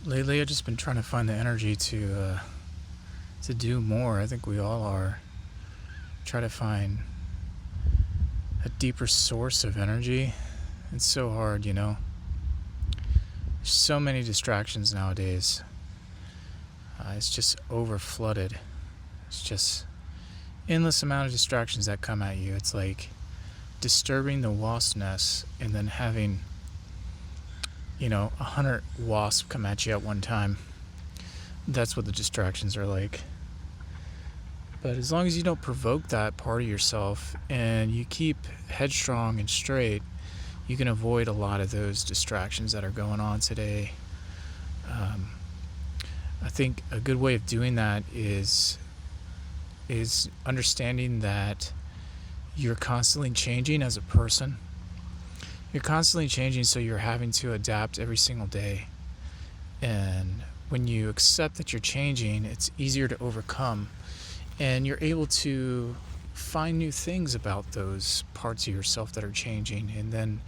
Lately, I've just been trying to find the energy to do more. I think we all are. Try to find a deeper source of energy. It's so hard, you know. There's so many distractions nowadays. It's just over flooded. It's just endless amount of distractions that come at you. It's like disturbing the wasp nest and then having 100 wasps come at you at one time. That's what the distractions are like. But as long as you don't provoke that part of yourself and you keep headstrong and straight, you can avoid a lot of those distractions that are going on today. I think a good way of doing that is understanding that you're constantly changing as a person. You're constantly changing, so you're having to adapt every single day. And when you accept that you're changing, it's easier to overcome. And you're able to find new things about those parts of yourself that are changing. And then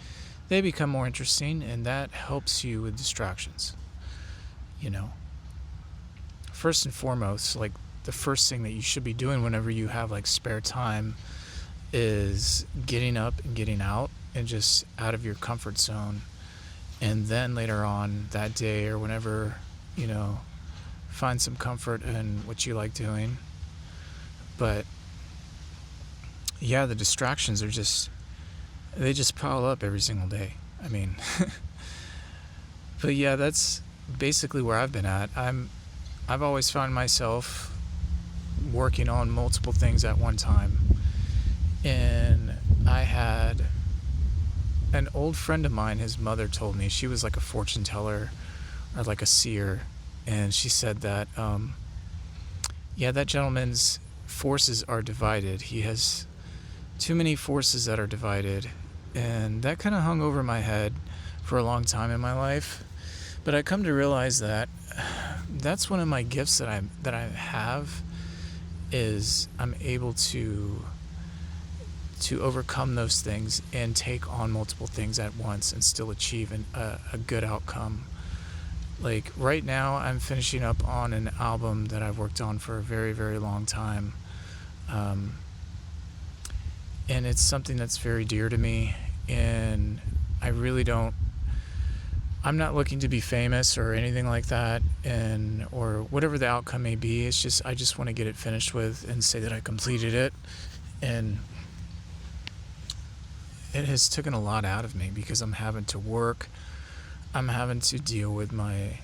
they become more interesting, and that helps you with distractions. You know, first and foremost, like the first thing that you should be doing whenever you have like spare time is getting up and getting out and just out of your comfort zone. And then later on that day or whenever, find some comfort in what you like doing. But yeah, the distractions they just pile up every single day. I mean, but yeah, that's basically where I've been at. I've always found myself working on multiple things at one time. And I had an old friend of mine, his mother told me, she was like a fortune teller or like a seer. And she said that, that gentleman's forces are divided. He has too many forces that are divided. And that kind of hung over my head for a long time in my life. But I come to realize that that's one of my gifts that I have, is I'm able to overcome those things and take on multiple things at once and still achieve a good outcome. Like right now, I'm finishing up on an album that I've worked on for a very, very long time. And it's something that's very dear to me, and I'm not looking to be famous or anything like that, or whatever the outcome may be. It's just, I just want to get it finished with and say that I completed it. And it has taken a lot out of me because I'm having to work. I'm having to deal with my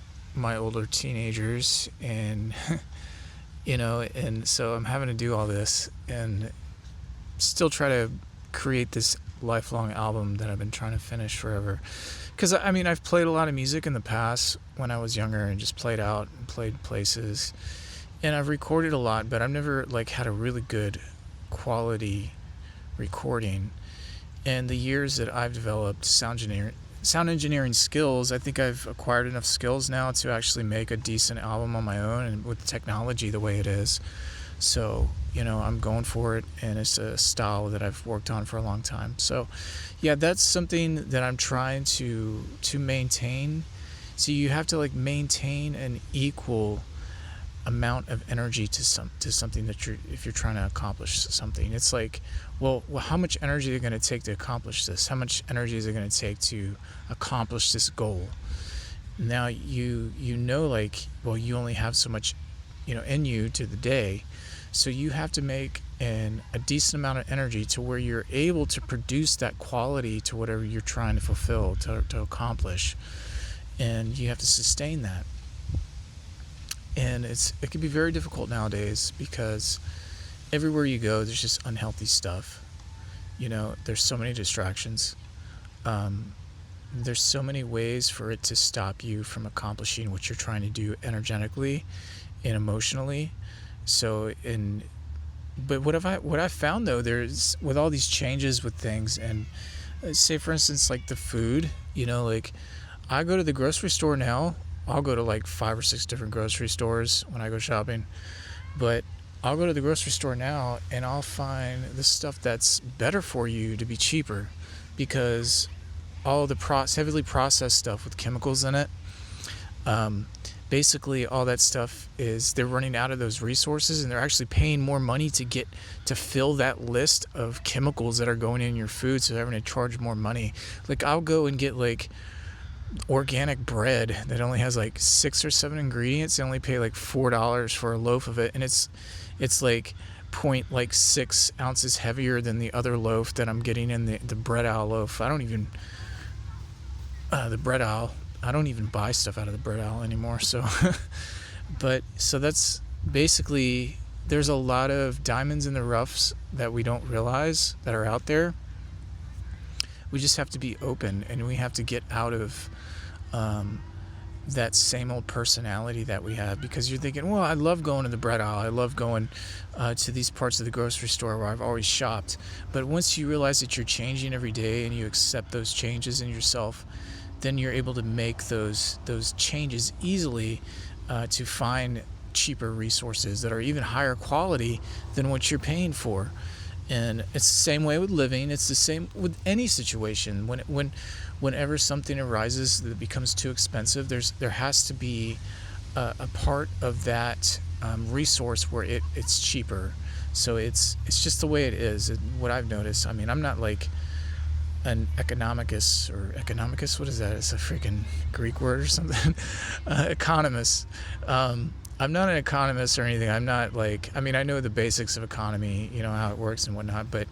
older teenagers, and and so I'm having to do all this and still try to create this lifelong album that I've been trying to finish forever. Because I've played a lot of music in the past when I was younger and just played out and played places, and I've recorded a lot, but I've never like had a really good quality recording. And the years that I've developed sound engineering skills, I think I've acquired enough skills now to actually make a decent album on my own, and with technology the way it is. So, I'm going for it, and it's a style that I've worked on for a long time. So, yeah, that's something that I'm trying to maintain. So you have to like maintain an equal amount of energy to something that if you're trying to accomplish something. It's like, well, how much energy is it going to take to accomplish this? How much energy is it going to take to accomplish this goal? Now you you only have so much in you to the day, so you have to make a decent amount of energy to where you're able to produce that quality to whatever you're trying to fulfill, to accomplish, and you have to sustain that. And it can be very difficult nowadays because everywhere you go there's just unhealthy stuff. There's so many distractions. There's so many ways for it to stop you from accomplishing what you're trying to do energetically and emotionally. But what I've found though, there's, with all these changes with things, and say for instance like the food, like I go to the grocery store now. I'll go to like 5 or 6 different grocery stores when I go shopping, but I'll go to the grocery store now and I'll find the stuff that's better for you to be cheaper, because all the heavily processed stuff with chemicals in it, basically all that stuff is they're running out of those resources, and they're actually paying more money to fill that list of chemicals that are going in your food, so they're having to charge more money. Like, I'll go and get like organic bread that only has like 6 or 7 ingredients. They only pay like $4 for a loaf of it, and it's like point like 6 ounces heavier than the other loaf that I'm getting in the bread owl loaf. I don't even the bread owl. I don't even buy stuff out of the bread owl anymore. So, but so that's basically, there's a lot of diamonds in the roughs that we don't realize that are out there. We just have to be open, and we have to get out of that same old personality that we have, because you're thinking, well, I love going to the bread aisle, I love going to these parts of the grocery store where I've always shopped. But once you realize that you're changing every day and you accept those changes in yourself, then you're able to make those changes easily to find cheaper resources that are even higher quality than what you're paying for. And it's the same way with living. It's the same with any situation. Whenever something arises that becomes too expensive, there has to be a part of that resource where it's cheaper. So it's just the way it is. What I've noticed. I mean, I'm not like an economicus. What is that? It's a freaking Greek word or something. Economist. I'm not an economist or anything. I'm not like, I mean, I know the basics of economy, how it works and whatnot, but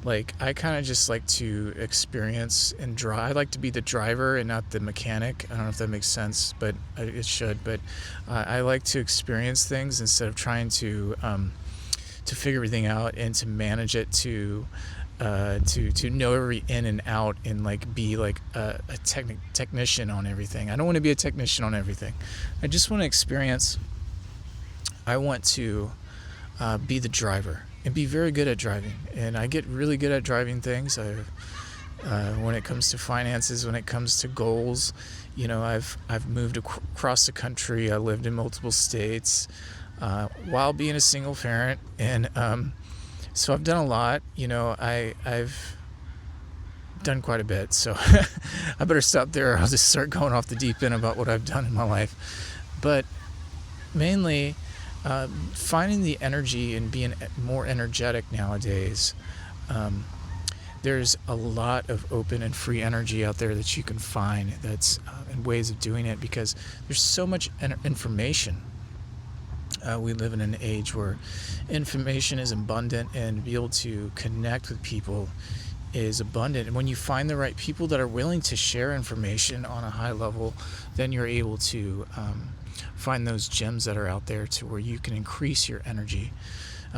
like, I kind of just like to experience and drive. I like to be the driver and not the mechanic. I don't know if that makes sense, but it should. But I like to experience things instead of trying to figure everything out and to manage it, to know every in and out, and like be like a technician on everything. I don't want to be a technician on everything. I just want to experience. I want to be the driver and be very good at driving. And I get really good at driving things. When it comes to finances, when it comes to goals, I've moved across the country. I lived in multiple states while being a single parent, and so I've done a lot. I've done quite a bit. So I better stop there. I'll just start going off the deep end about what I've done in my life. But mainly, finding the energy and being more energetic nowadays. There's a lot of open and free energy out there that you can find, that's and ways of doing it, because there's so much information. We live in an age where information is abundant, and to be able to connect with people is abundant. And when you find the right people that are willing to share information on a high level, then you're able to find those gems that are out there to where you can increase your energy.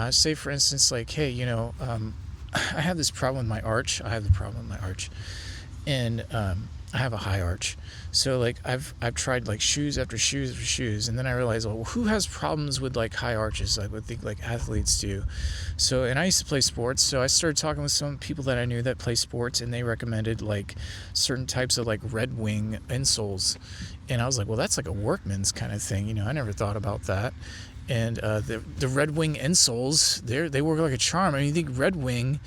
Say, for instance, like, hey, I have this problem with my arch. And I have a high arch. So like I've tried like shoes after shoes after shoes, and then I realized, well, who has problems with like high arches? I would think like athletes do. So, and I used to play sports, so I started talking with some people that I knew that play sports, and they recommended like certain types of like Red Wing insoles. And I was like, well, that's like a workman's kind of thing, I never thought about that. And the Red Wing insoles, they work like a charm. I mean, you think Red Wing,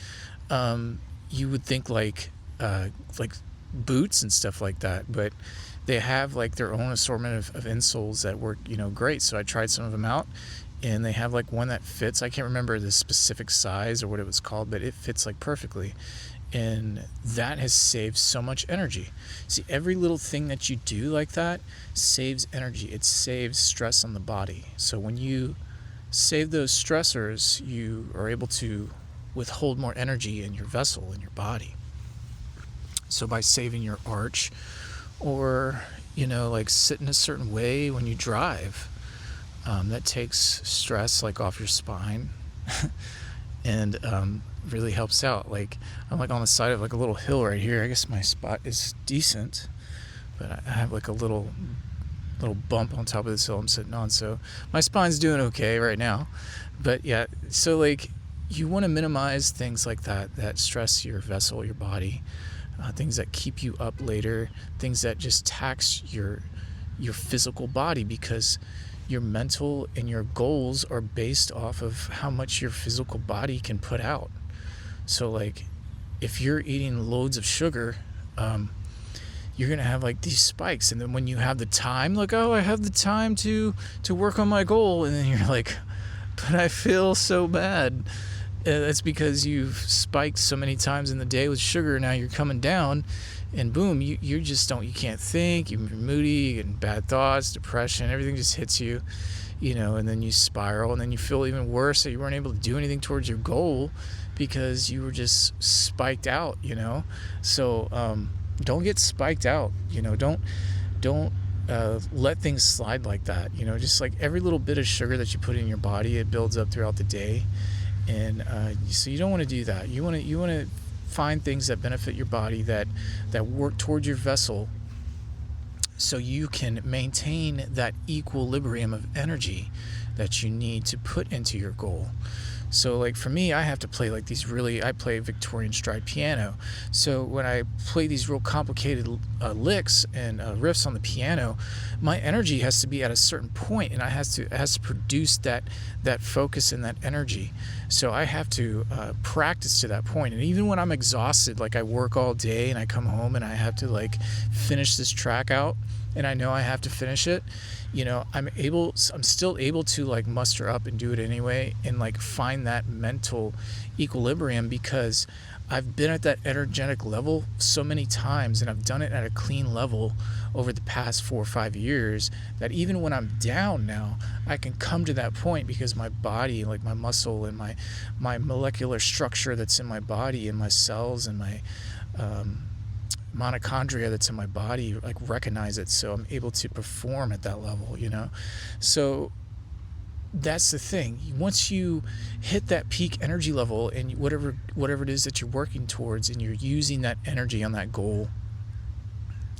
you would think like boots and stuff like that, but they have like their own assortment of insoles that work great. So I tried some of them out, and they have like one that fits. I can't remember the specific size or what it was called, but it fits like perfectly, and that has saved so much energy. See, every little thing that you do like that saves energy. It saves stress on the body. So when you save those stressors, you are able to withhold more energy in your vessel, in your body. So by saving your arch, or like sit in a certain way when you drive, that takes stress like off your spine and really helps out. Like, I'm like on the side of like a little hill right here. I guess my spot is decent, but I have like a little bump on top of this hill I'm sitting on, so my spine's doing okay right now. But yeah, so like, you want to minimize things like that stress your vessel, your body. Things that keep you up later, things that just tax your physical body, because your mental and your goals are based off of how much your physical body can put out. So like, if you're eating loads of sugar, you're gonna have like these spikes, and then when you have the time, like, oh, I have the time to work on my goal, and then you're like, but I feel so bad. That's because you've spiked so many times in the day with sugar. Now you're coming down, and boom, you just don't, you can't think, you're moody, and bad thoughts, depression, everything just hits you, and then you spiral, and then you feel even worse that you weren't able to do anything towards your goal because you were just spiked out. So don't get spiked out. Don't let things slide like that. Just like every little bit of sugar that you put in your body, it builds up throughout the day. And so you don't want to do that. You want to find things that benefit your body, that work towards your vessel, so you can maintain that equilibrium of energy that you need to put into your goal. So like for me, I have to play like I play Victorian stride piano. So when I play these real complicated licks and riffs on the piano, my energy has to be at a certain point, and it has to produce that focus and that energy. So I have to practice to that point. And even when I'm exhausted, like I work all day and I come home and I have to like finish this track out, and I know I have to finish it, I'm still able to like muster up and do it anyway, and like find that mental equilibrium, because I've been at that energetic level so many times, and I've done it at a clean level over the past 4 or 5 years, that even when I'm down now, I can come to that point, because my body, like my muscle and my molecular structure that's in my body, and my cells and my mitochondria that's in my body, like recognize it, so I'm able to perform at that level. So that's the thing. Once you hit that peak energy level, and whatever it is that you're working towards, and you're using that energy on that goal,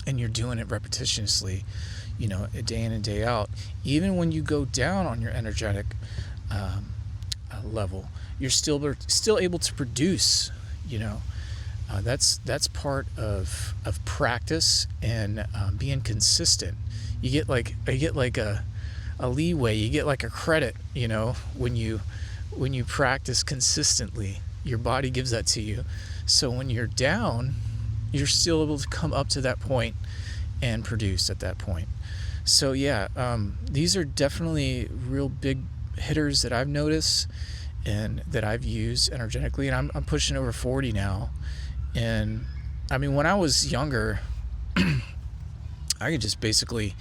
and you're doing it repetitiously, day in and day out, even when you go down on your energetic level, you're still able to produce. That's part of practice and being consistent. You get like a leeway, you get like a credit, when you practice consistently. Your body gives that to you. So when you're down, you're still able to come up to that point and produce at that point. So yeah, these are definitely real big hitters that I've noticed and that I've used energetically, and I'm pushing over 40 now. And I mean, when I was younger, I could just basically,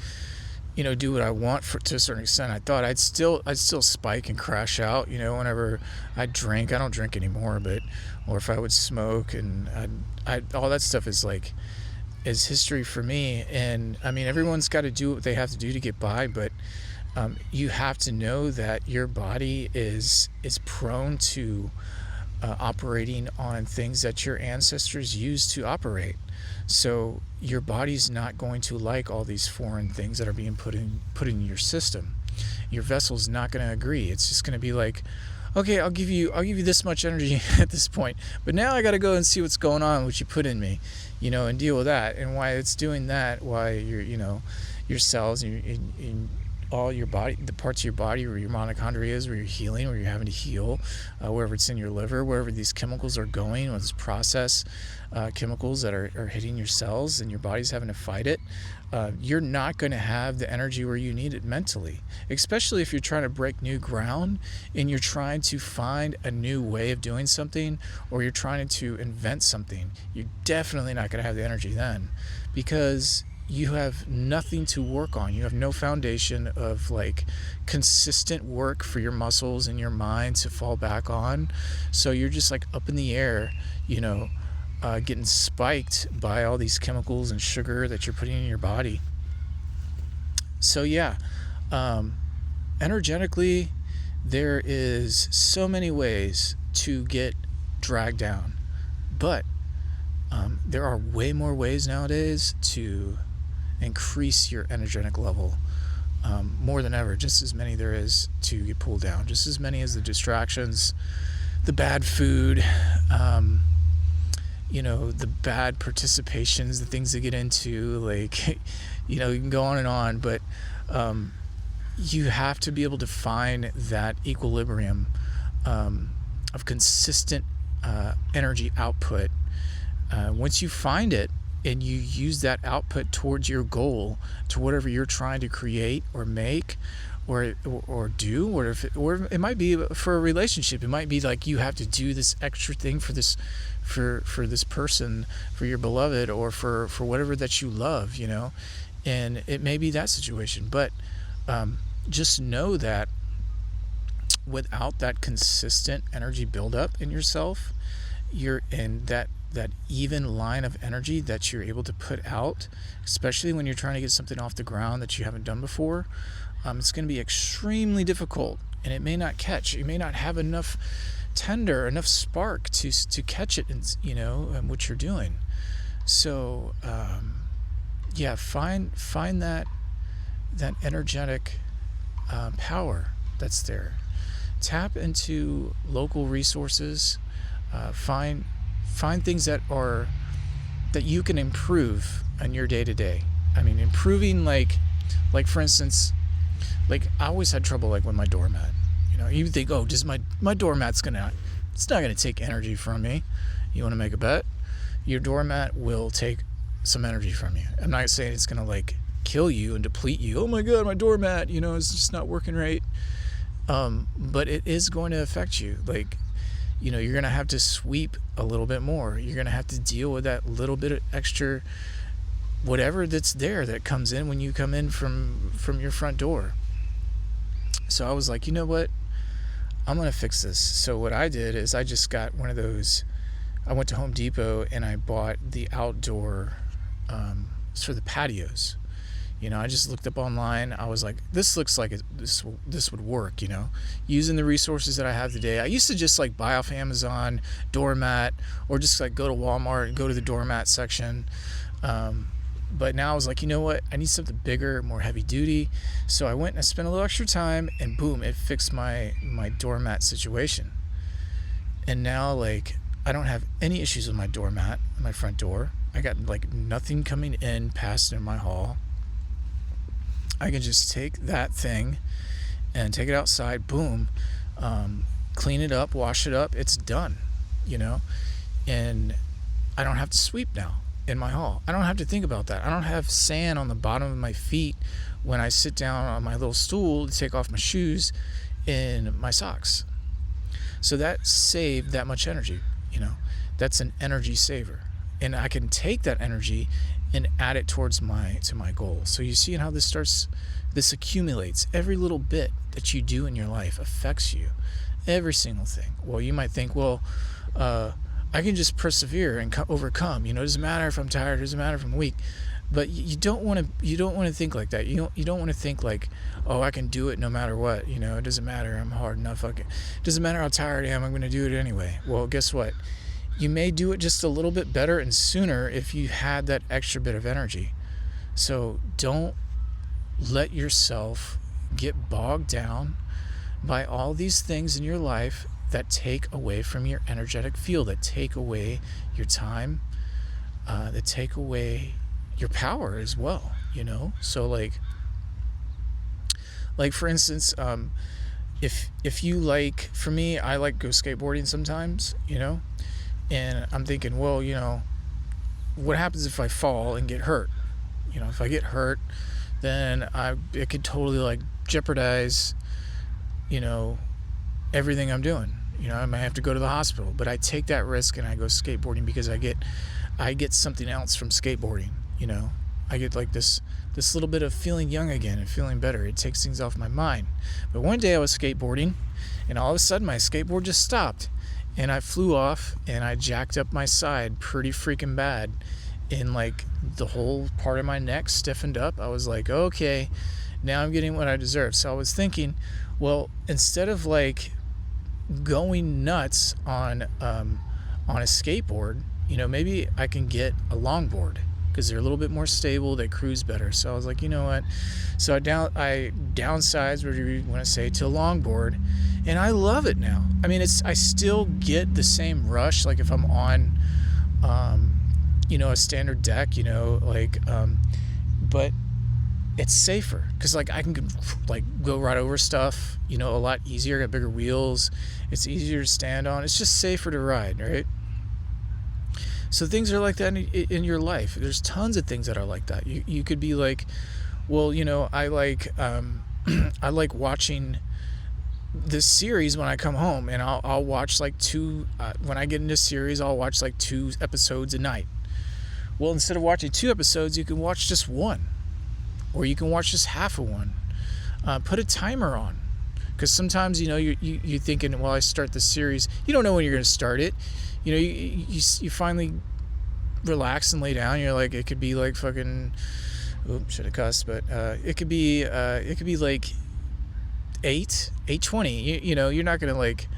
do what I want to a certain extent. I thought I'd still spike and crash out, whenever I drink. I don't drink anymore, or if I would smoke, and all that stuff is history for me. And I mean, everyone's got to do what they have to do to get by, but you have to know that your body is prone to operating on things that your ancestors used to operate. So your body's not going to like all these foreign things that are being put in your system. Your vessel's not going to agree. It's just going to be like, okay, I'll give you this much energy at this point, but now I got to go and see what's going on, what you put in me, and deal with that, and why it's doing that, why your cells and all your body, the parts of your body where your mitochondria is, where you're healing, where you're having to heal, wherever it's in your liver, wherever these chemicals are going, or this process chemicals that are hitting your cells, and your body's having to fight it. You're not going to have the energy where you need it mentally, especially if you're trying to break new ground and you're trying to find a new way of doing something, or you're trying to invent something. You're definitely not going to have the energy then, because you have nothing to work on. You have no foundation of consistent work for your muscles and your mind to fall back on. So you're just up in the air, getting spiked by all these chemicals and sugar that you're putting in your body. So yeah, energetically, there is so many ways to get dragged down, but there are way more ways nowadays to increase your energetic level, more than ever. Just as many there is to get pulled down, just as many as the distractions, the bad food, the bad participations, the things they get into, you can go on and on, but you have to be able to find that equilibrium of consistent energy output. Once you find it, and you use that output towards your goal, to whatever you're trying to create or make or do, or it might be for a relationship. It might be like you have to do this extra thing for this person, for your beloved, or for whatever that you love, and it may be that situation. But just know that without that consistent energy buildup in yourself, you're in that even line of energy that you're able to put out, especially when you're trying to get something off the ground that you haven't done before. It's going to be extremely difficult, and it may not catch. You may not have enough spark to catch it, in what you're doing. So find that energetic power that's there. Tap into local resources. Find things that you can improve on your day to day. I mean, improving like for instance, like I always had trouble like with my doormat. You think, oh, just my doormat's it's not gonna take energy from me. You want to make a bet? Your doormat will take some energy from you. I'm not saying it's gonna like kill you and deplete you. Oh my God, my doormat, it's just not working right. But it is going to affect you. Like, you're going to have to sweep a little bit more. You're going to have to deal with that little bit of extra whatever that's there that comes in when you come in from your front door. So I was like, you know what? I'm going to fix this. So what I did is I just got one of those. I went to Home Depot and I bought the outdoor for the patios. I just looked up online. I was like, this looks like this would work, using the resources that I have today. I used to just like buy off Amazon doormat, or just like go to Walmart and go to the doormat section. But now I was like, you know what? I need something bigger, more heavy duty. So I went and I spent a little extra time, and boom, it fixed my doormat situation. And now like I don't have any issues with my doormat, my front door. I got like nothing coming in past in my hall. I can just take that thing and take it outside, boom, clean it up, wash it up, it's done, and I don't have to sweep now in my hall. I don't have to think about that. I don't have sand on the bottom of my feet when I sit down on my little stool to take off my shoes and my socks. So that saved that much energy, that's an energy saver. And I can take that energy and add it towards my goal. So you see how this accumulates. Every little bit that you do in your life affects you. Every single thing. Well, you might think, I can just persevere and overcome. It doesn't matter if I'm tired. It doesn't matter if I'm weak. But you don't want to think like that. You don't want to think like, oh, I can do it no matter what. It doesn't matter. I'm hard enough. It doesn't matter how tired I am. I'm going to do it anyway. Well, guess what? You may do it just a little bit better and sooner if you had that extra bit of energy. So don't let yourself get bogged down by all these things in your life that take away from your energetic field, that take away your time, that take away your power as well, So like for instance, if you like, for me, I like go skateboarding sometimes, and I'm thinking, well, what happens if I fall and get hurt? If I get hurt, then it could totally like jeopardize, everything I'm doing. I might have to go to the hospital, but I take that risk and I go skateboarding because I get something else from skateboarding. I get like this little bit of feeling young again and feeling better. It takes things off my mind. But one day I was skateboarding, and all of a sudden my skateboard just stopped. And I flew off and I jacked up my side pretty freaking bad. And like the whole part of my neck stiffened up. I was like, okay, now I'm getting what I deserve. So I was thinking, well, instead of like going nuts on a skateboard, maybe I can get a longboard because they're a little bit more stable, they cruise better. So I was like, you know what? So I downsized, whatever you want to say, to a longboard, and I love it now. I mean, I still get the same rush, like if I'm on, a standard deck, but it's safer because like I can go right over stuff, a lot easier. Got bigger wheels. It's easier to stand on. It's just safer to ride, right? So things are like that in your life. There's tons of things that are like that. You could be like, well, I like I like watching this series when I come home, and I'll watch like two. When I get into series, I'll watch like 2 episodes a night. Well, instead of watching 2 episodes, you can watch just one, or you can watch just half of one. Put a timer on, because sometimes you're thinking, well, I start the series. You don't know when you're going to start it. You finally relax and lay down. You're like, it could be like fucking. Oops, should have cussed, but it could be like 8:20. You're not gonna like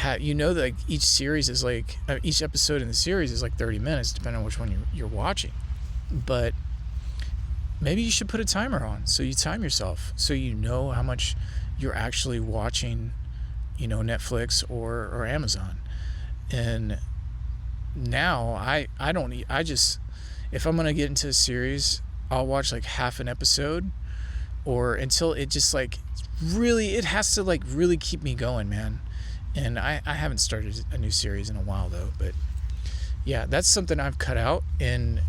that like each series is like each episode in the series is like 30 minutes, depending on which one you're watching. But maybe you should put a timer on, so you time yourself, so you know how much you're actually watching, Netflix or Amazon. And now I just, if I'm gonna get into a series, I'll watch like half an episode, or until it just like really, it has to like really keep me going, man. And I haven't started a new series in a while though, but yeah, that's something I've cut out. And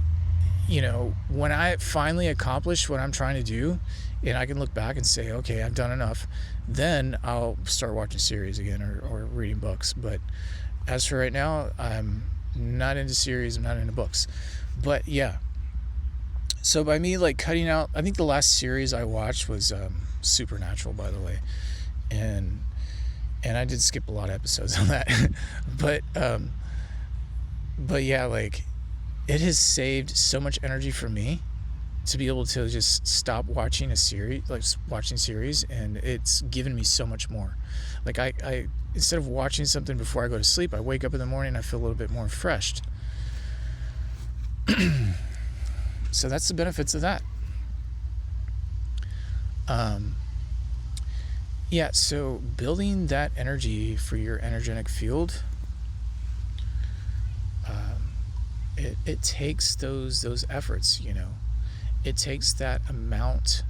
when I finally accomplish what I'm trying to do, and I can look back and say, okay, I've done enough, then I'll start watching series again, or reading books. But as for right now, I'm not into series, I'm not into books. But yeah, so by me like cutting out, I think the last series I watched was Supernatural, by the way, and I did skip a lot of episodes on that. but yeah, like, it has saved so much energy for me to be able to just stop watching a series, like watching series, and it's given me so much more. Like I instead of watching something before I go to sleep, I wake up in the morning and I feel a little bit more refreshed. So that's the benefits of that. Yeah, so building that energy for your energetic field, it takes those efforts, It takes that amount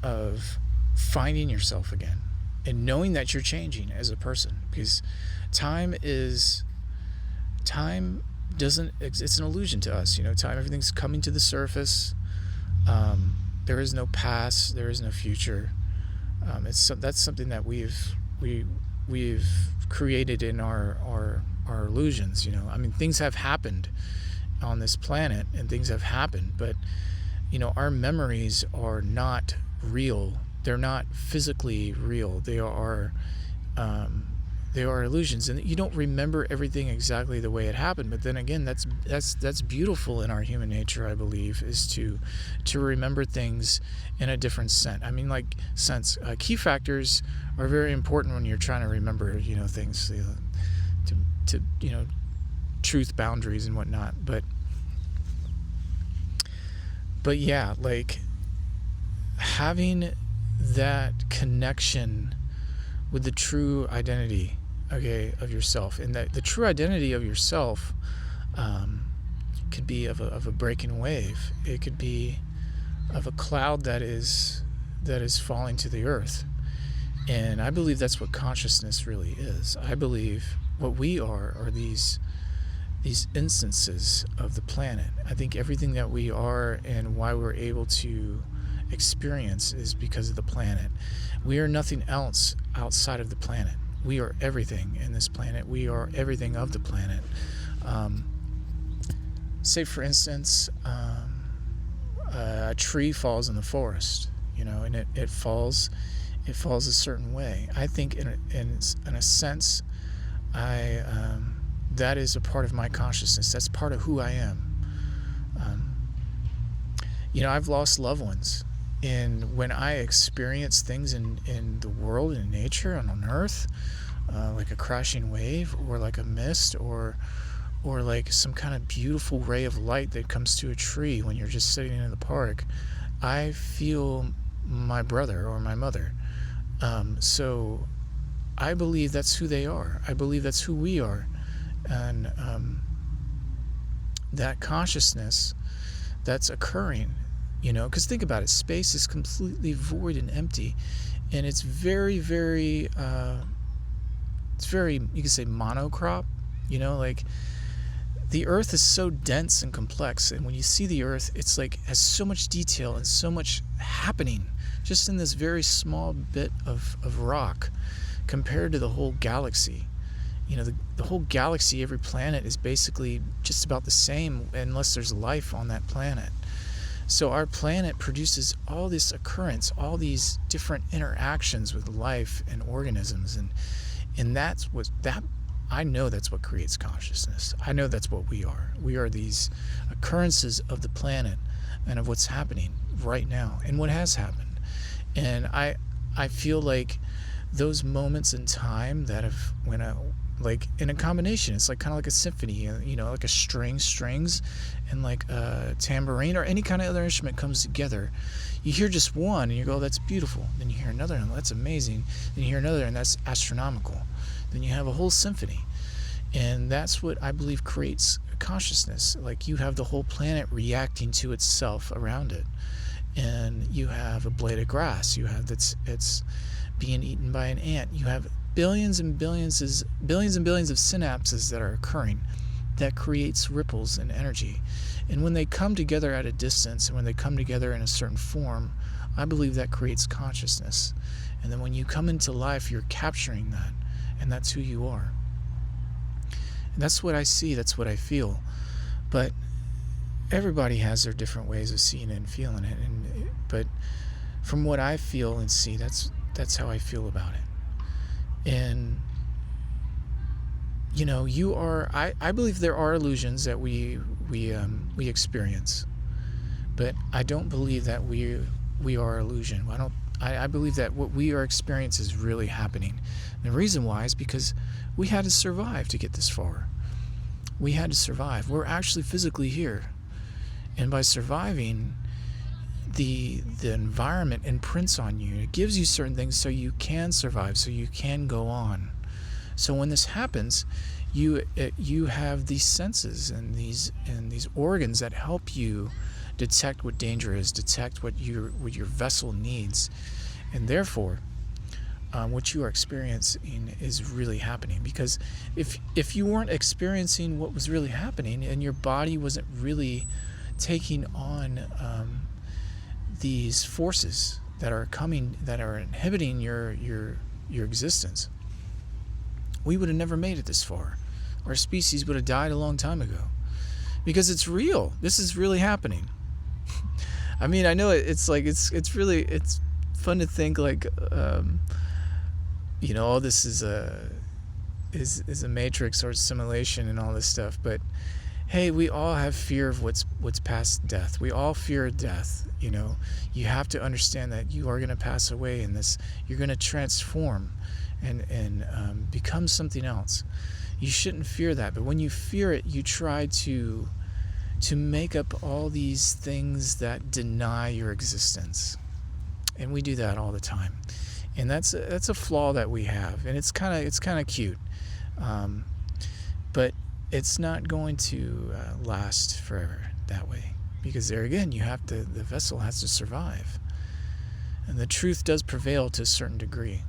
of finding yourself again and knowing that you're changing as a person, because time doesn't, it's an illusion to us. Time, everything's coming to the surface. There is no past, there is no future. That's something that we've created in our illusions. I mean, things have happened on this planet, and things have happened, but our memories are not real. They're not physically real. They are illusions, and you don't remember everything exactly the way it happened. But then again, that's beautiful in our human nature, I believe, is to remember things in a different sense. I mean, like, sense. Key factors are very important when you're trying to remember, things, to truth boundaries and whatnot. But yeah, like, having that connection with the true identity, okay, of yourself, and that the true identity of yourself could be of a breaking wave. It could be of a cloud that is falling to the earth. And I believe that's what consciousness really is. I believe what we are these instances of the planet. I think everything that we are and why we're able to experience is because of the planet. We are nothing else outside of the planet. We are everything in this planet. We are everything of the planet. Say, for instance, a tree falls in the forest, and it falls a certain way. I think in a sense, that is a part of my consciousness. That's part of who I am. I've lost loved ones, and when I experience things in the world, in nature, and on Earth, like a crashing wave, or like a mist, or like some kind of beautiful ray of light that comes to a tree when you're just sitting in the park, I feel my brother or my mother. So I believe that's who they are. I believe that's who we are. And that consciousness that's occurring, because think about it, space is completely void and empty, and it's very, very, you could say monocrop, like the earth is so dense and complex, and when you see the earth, it's like has so much detail and so much happening just in this very small bit of rock compared to the whole galaxy. The whole galaxy, every planet is basically just about the same unless there's life on that planet. So our planet produces all this occurrence, all these different interactions with life and organisms, and I know that's what creates consciousness. I know that's what we are. We are these occurrences of the planet and of what's happening right now and what has happened. And I feel like those moments in time that have like in a combination, it's like kind of like a symphony, like a strings and like a tambourine or any kind of other instrument comes together. You hear just one and you go, that's beautiful. Then you hear another and that's amazing. Then you hear another and that's astronomical. Then you have a whole symphony. And that's what I believe creates consciousness. Like you have the whole planet reacting to itself around it. And you have a blade of grass. You have it's being eaten by an ant. You have billions and billions of synapses that are occurring that creates ripples in energy. And when they come together at a distance and when they come together in a certain form, I believe that creates consciousness. And then when you come into life, you're capturing that, and that's who you are. And that's what I see, that's what I feel. But everybody has their different ways of seeing it and feeling it. But from what I feel and see, that's how I feel about it. And I believe there are illusions that we experience, but I don't believe that we are illusion. I believe that what we are experiencing is really happening. And the reason why is because we had to survive to get this far. We had to survive. We're actually physically here, and by surviving, the environment imprints on you. It gives you certain things so you can survive, so you can go on. So when this happens, you have these senses and these organs that help you detect what danger is, detect what your vessel needs, and therefore what you are experiencing is really happening. Because if you weren't experiencing what was really happening and your body wasn't really taking on these forces that are coming, that are inhibiting your existence, we would have never made it this far. Our species would have died a long time ago. Because it's real. This is really happening. I mean, I know it's fun to think like, all this is a matrix or simulation and all this stuff. But hey, we all have fear of what's past death. We all fear death. You have to understand that you are going to pass away in this. You're going to transform and become something else. You shouldn't fear that. But when you fear it, you try to make up all these things that deny your existence. And we do that all the time. And that's a flaw that we have. And it's kind of cute. But it's not going to last forever that way, because there again, the vessel has to survive, and the truth does prevail to a certain degree.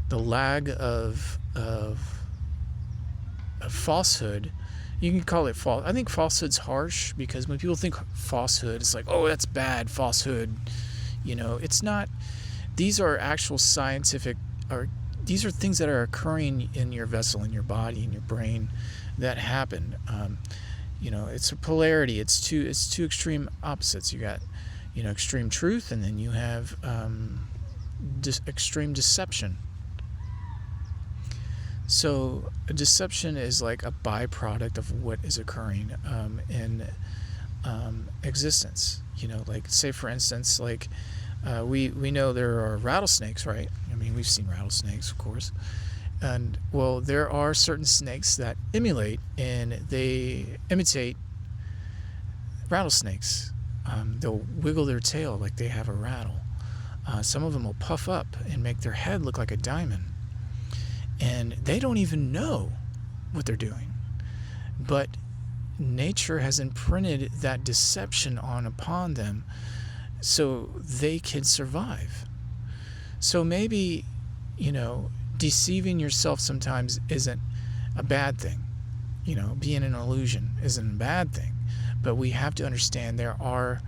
The lag of falsehood, you can call it false. I think falsehood's harsh, because when people think falsehood, it's like, oh, that's bad, falsehood. It's not. These are actual scientific, these are things that are occurring in your vessel, in your body, in your brain, that happen. It's a polarity. It's two extreme opposites. You got, extreme truth, and then you have extreme deception. So a deception is like a byproduct of what is occurring in existence. Like, say for instance, like we know there are rattlesnakes, right? I mean, we've seen rattlesnakes, of course. And well, there are certain snakes that imitate rattlesnakes. They'll wiggle their tail like they have a rattle. Some of them will puff up and make their head look like a diamond. And they don't even know what they're doing. But nature has imprinted that deception upon them so they can survive. So maybe, deceiving yourself sometimes isn't a bad thing. being an illusion isn't a bad thing, but we have to understand there are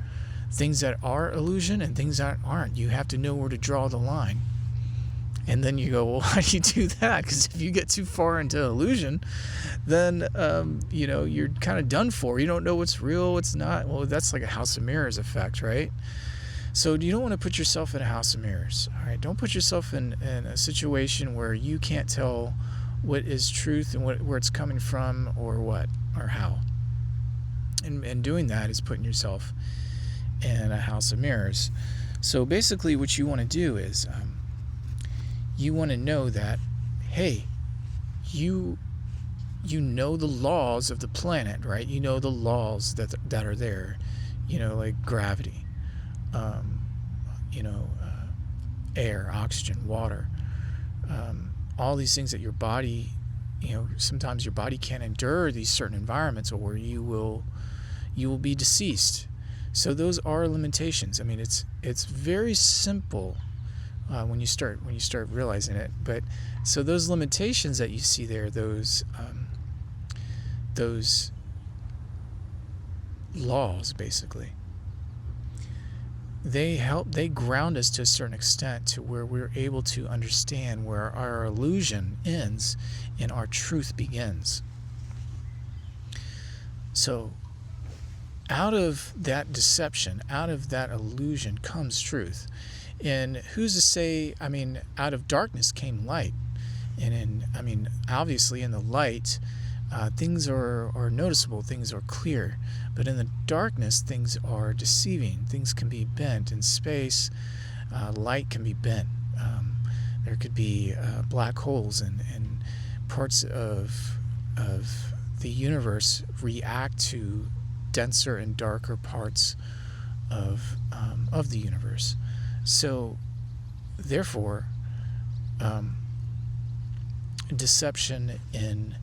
things that are illusion and things that aren't. You have to know where to draw the line. And then you go, well, how do you do that? Because if you get too far into illusion, then, you're kind of done for. You don't know what's real, what's not. Well, that's like a house of mirrors effect, right? So you don't want to put yourself in a house of mirrors, all right? Don't put yourself in a situation where you can't tell what is truth and where it's coming from or what or how. And doing that is putting yourself in a house of mirrors. So basically what you want to do is you want to know that, hey, you know the laws of the planet, right? You know the laws that are there, like gravity, air, oxygen, water, all these things that your body, sometimes your body can't endure these certain environments, or you will be deceased. So those are limitations. I mean, it's very simple when you start realizing it. But so those limitations that you see there, those laws, basically, they ground us to a certain extent to where we're able to understand where our illusion ends and our truth begins. So out of that deception, out of that illusion comes truth. And who's to say, out of darkness came light. And obviously in the light, things are noticeable, things are clear. But in the darkness, things are deceiving. Things can be bent in space. Light can be bent. There could be black holes and parts of the universe react to denser and darker parts of the universe. So, therefore, deception in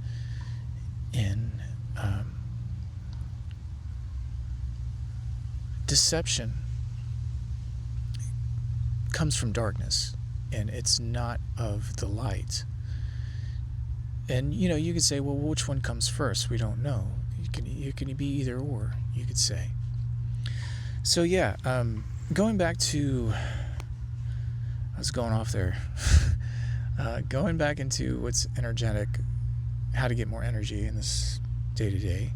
deception comes from darkness, and it's not of the light. And you could say, well, which one comes first? We don't know. It can be either or, you could say. So yeah, going back to, I was going off there. Going back into what's energetic, how to get more energy in this day-to-day.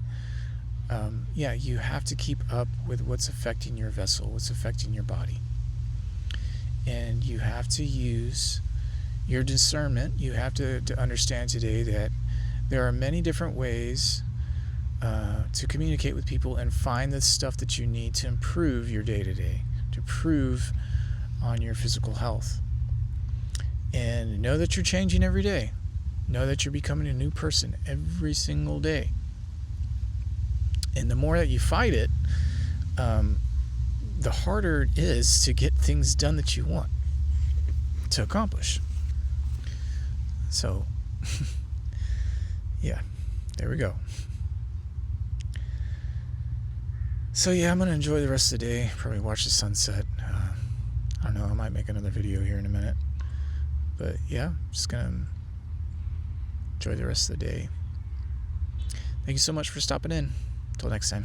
You have to keep up with what's affecting your vessel, what's affecting your body. And you have to use your discernment. You have to understand today that there are many different ways to communicate with people and find the stuff that you need to improve your day-to-day, to improve on your physical health. And know that you're changing every day. Know that you're becoming a new person every single day. And the more that you fight it, the harder it is to get things done that you want to accomplish. So, yeah, there we go. So yeah, I'm going to enjoy the rest of the day, probably watch the sunset. I don't know, I might make another video here in a minute. But yeah, just going to enjoy the rest of the day. Thank you so much for stopping in. Until next time.